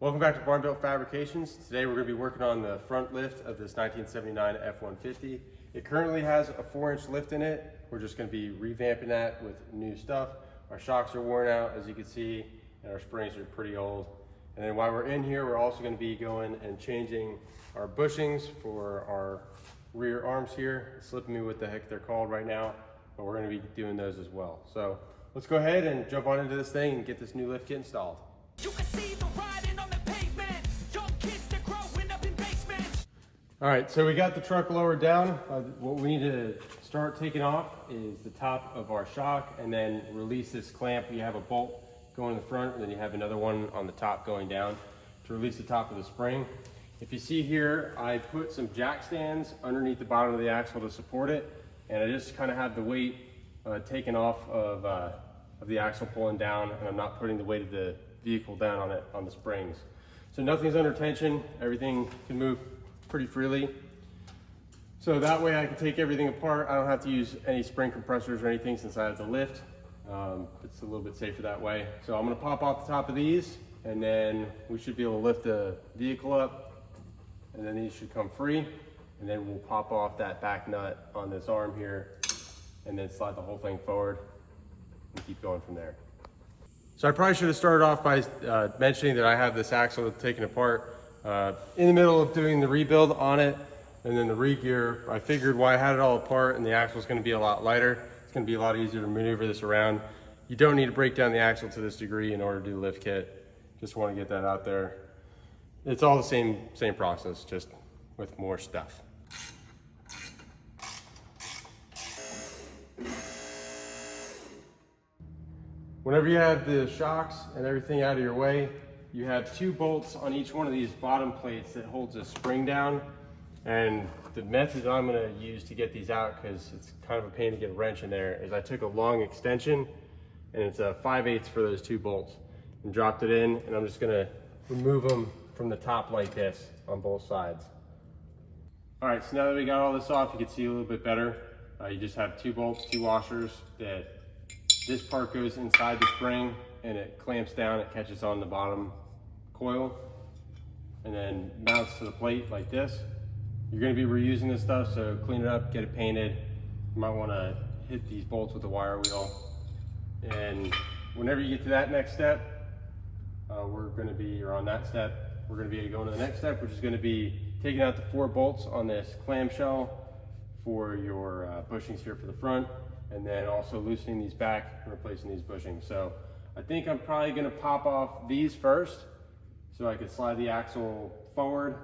Welcome back to Built Fabrications. Today we're going to be working on the front lift of this 1979 F150. It currently has a 4-inch lift in it. We're just going to be revamping that with new stuff. Our shocks are worn out, as you can see, and our springs are pretty old. And then while we're in here, we're also going to be going and changing our bushings for our rear arms here. It's slipping me what the heck they're called right now, but we're going to be doing those as well. So let's go ahead and jump on into this thing and get this new lift kit installed. You can see the riding on the pavement. Young kids, they're growing up in basements. All right, so we got the truck lowered down. What we need to start taking off is the top of our shock and then release this clamp. You have a bolt going in the front and then you have another one on the top going down to release the top of the spring. If you see here, I put some jack stands underneath the bottom of the axle to support it, and I just kind of have the weight taken off of the axle pulling down, and I'm not putting the weight of the vehicle down on it on the springs. So nothing's under tension, everything can move pretty freely. So that way I can take everything apart. I don't have to use any spring compressors or anything since I have the lift. It's a little bit safer that way. So I'm gonna pop off the top of these, and then we should be able to lift the vehicle up, and then these should come free, and then we'll pop off that back nut on this arm here, and then slide the whole thing forward and keep going from there. So I probably should have started off by mentioning that I have this axle taken apart in the middle of doing the rebuild on it, and then the re-gear. I figured why I had it all apart and the axle is going to be a lot lighter, it's going to be a lot easier to maneuver this around. You don't need to break down the axle to this degree in order to do the lift kit. Just want to get that out there. It's all the same process, just with more stuff. Whenever you have the shocks and everything out of your way, you have 2 bolts on each one of these bottom plates that holds a spring down. And the method I'm gonna use to get these out, because it's kind of a pain to get a wrench in there, is I took a long extension, and it's a 5/8 for those 2 bolts, and dropped it in, and I'm just gonna remove them from the top like this on both sides. All right, so now that we got all this off, you can see a little bit better. You just have 2 bolts, 2 washers that this part goes inside the spring and it clamps down, it catches on the bottom coil and then mounts to the plate like this. You're gonna be reusing this stuff, so clean it up, get it painted. You might wanna hit these bolts with a wire wheel. And whenever you get to that next step, we're gonna be going to the next step, which is gonna be taking out the 4 bolts on this clamshell for your bushings here for the front, and then also loosening these back and replacing these bushings. So I think I'm probably gonna pop off these first so I can slide the axle forward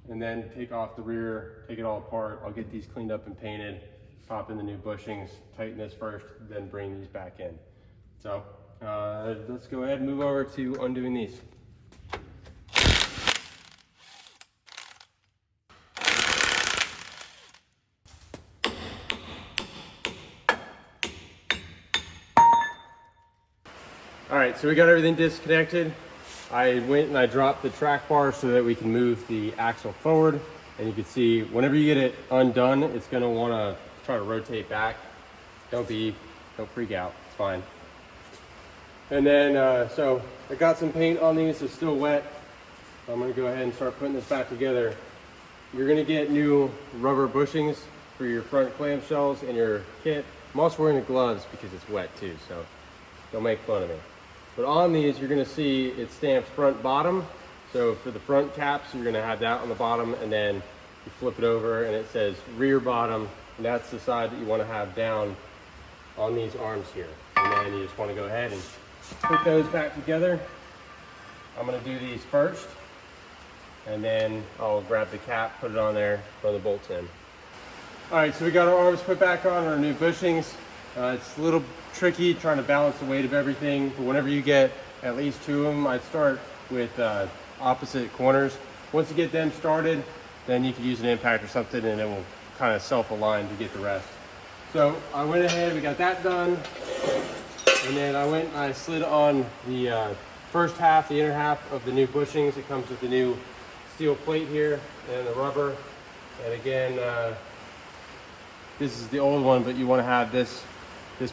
and then take off the rear, take it all apart. I'll get these cleaned up and painted, pop in the new bushings, tighten this first, then bring these back in. So let's go ahead and move over to undoing these. All right, so we got everything disconnected. I went and I dropped the track bar so that we can move the axle forward. And you can see whenever you get it undone, it's gonna wanna try to rotate back. Don't freak out, it's fine. And then, so I got some paint on these, it's still wet. So I'm gonna go ahead and start putting this back together. You're gonna get new rubber bushings for your front clamshells and your kit. I'm also wearing the gloves because it's wet too, so don't make fun of me. But on these, you're gonna see it stamps front bottom. So for the front caps, you're gonna have that on the bottom, and then you flip it over and it says rear bottom, and that's the side that you wanna have down on these arms here. And then you just wanna go ahead and put those back together. I'm gonna do these first, and then I'll grab the cap, put it on there, throw the bolts in. All right, so we got our arms put back on, our new bushings. It's a little tricky trying to balance the weight of everything, but whenever you get at least 2 of them, I'd start with opposite corners. Once you get them started, then you can use an impact or something and it will kind of self-align to get the rest. So I went ahead, we got that done, and then I went and I slid on the first half, the inner half of the new bushings. It comes with the new steel plate here and the rubber. And again, this is the old one, but you want to have this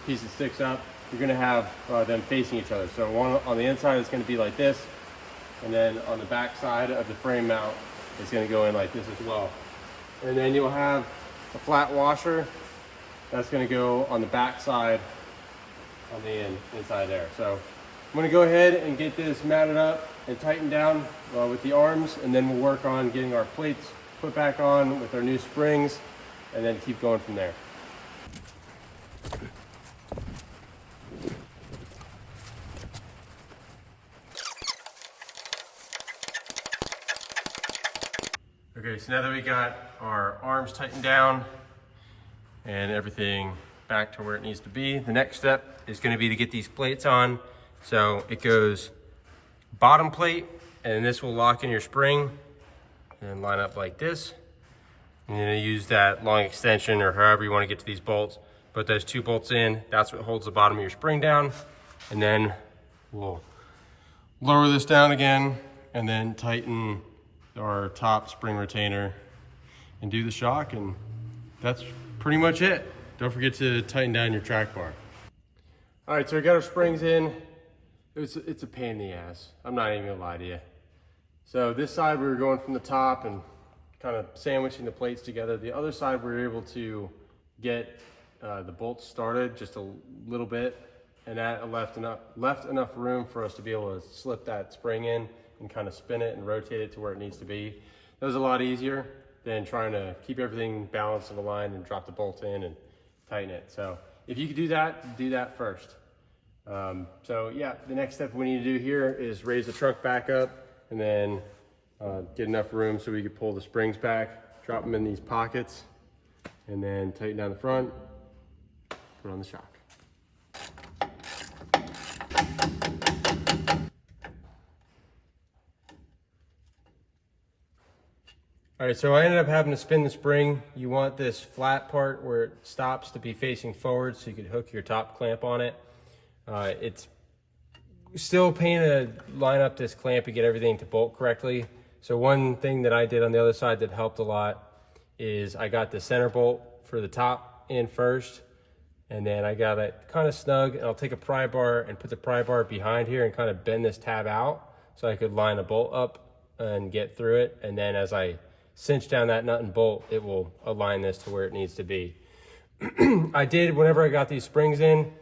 piece that sticks up. You're going to have them facing each other. So one on the inside is going to be like this, And then on the back side of the frame mount, it's going to go in like this as well. And then you'll have a flat washer that's going to go on the back side on the inside there. So I'm going to go ahead and get this matted up and tightened down with the arms, and then we'll work on getting our plates put back on with our new springs, and then keep going from there. Okay, so now that we got our arms tightened down and everything back to where it needs to be, the next step is going to be to get these plates on. So it goes bottom plate, and this will lock in your spring and line up like this. And you're going to use that long extension or however you want to get to these bolts. Put those 2 bolts in, that's what holds the bottom of your spring down. And then we'll lower this down again and then tighten our top spring retainer and do the shock, and that's pretty much it. Don't forget to tighten down your track bar. All right, so we got our springs in. It's a pain in the ass. I'm not even gonna lie to you. So this side we were going from the top and kind of sandwiching the plates together. The other side we were able to get the bolts started just a little bit, and that left enough room for us to be able to slip that spring in and kind of spin it and rotate it to where it needs to be. That was a lot easier than trying to keep everything balanced and aligned and drop the bolt in and tighten it. So if you could do that first. So yeah, the next step we need to do here is raise the trunk back up and then get enough room so we can pull the springs back, drop them in these pockets, and then tighten down the front, put on the shock. All right, so I ended up having to spin the spring. You want this flat part where it stops to be facing forward so you can hook your top clamp on it. It's still a pain to line up this clamp and get everything to bolt correctly. So one thing that I did on the other side that helped a lot is I got the center bolt for the top in first, and then I got it kind of snug, and I'll take a pry bar and put the pry bar behind here and kind of bend this tab out so I could line a bolt up and get through it. And then as I cinch down that nut and bolt, it will align this to where it needs to be. I did, whenever I got these springs in,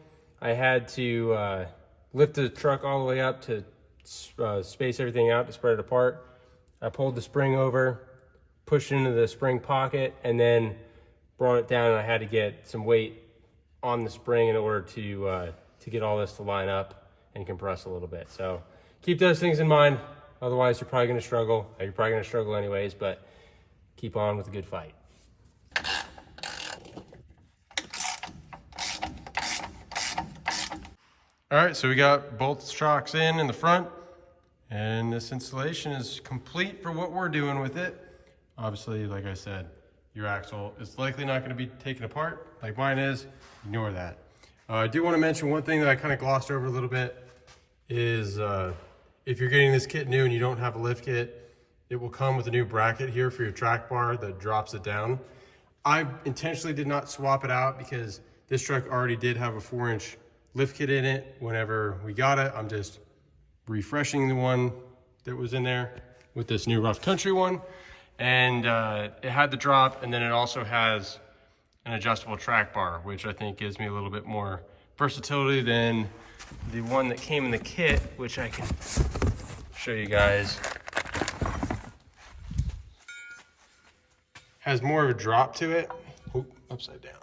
I had to lift the truck all the way up to space everything out to spread it apart. I pulled the spring over, pushed it into the spring pocket, and then brought it down, and I had to get some weight on the spring in order to get all this to line up and compress a little bit. So keep those things in mind, otherwise you're probably gonna struggle. You're probably gonna struggle anyways, but keep on with a good fight. All right, so we got both shocks in the front, and this installation is complete for what we're doing with it. Obviously, like I said, your axle is likely not going to be taken apart like mine is. Ignore that. I do want to mention one thing that I kind of glossed over a little bit is if you're getting this kit new and you don't have a lift kit, it will come with a new bracket here for your track bar that drops it down. I intentionally did not swap it out because this truck already did have a 4-inch lift kit in it whenever we got it. I'm just refreshing the one that was in there with this new rough country one. And it had the drop, and then it also has an adjustable track bar, which I think gives me a little bit more versatility than the one that came in the kit, which I can show you guys. Has more of a drop to it. Oop, upside down.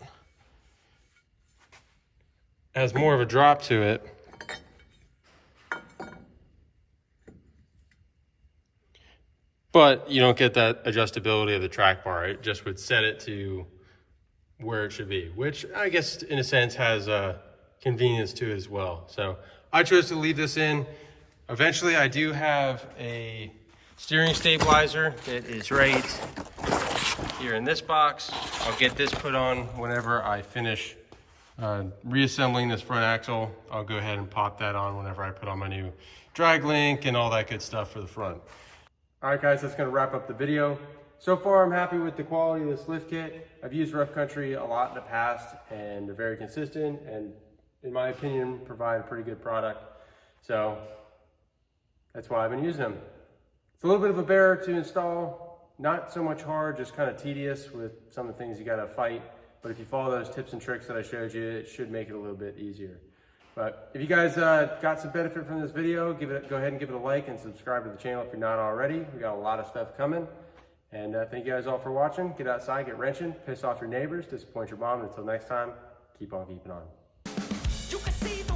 Has more of a drop to it. But you don't get that adjustability of the track bar. It just would set it to where it should be, which I guess in a sense has convenience to it as well. So I chose to leave this in. Eventually I do have a steering stabilizer that is right here in this box. I'll get this put on whenever I finish reassembling this front axle. I'll go ahead and pop that on whenever I put on my new drag link and all that good stuff for the front. All right guys, that's gonna wrap up the video. So far I'm happy with the quality of this lift kit. I've used Rough Country a lot in the past, and they're very consistent and in my opinion provide a pretty good product. So That's why I've been using them. It's a little bit of a bear to install, not so much hard, just kind of tedious with some of the things you gotta fight. But if you follow those tips and tricks that I showed you, it should make it a little bit easier. But if you guys got some benefit from this video, go ahead and give it a like and subscribe to the channel if you're not already. We got a lot of stuff coming. And thank you guys all for watching. Get outside, get wrenching, piss off your neighbors, disappoint your mom. Until next time, keep on keeping on. You can see the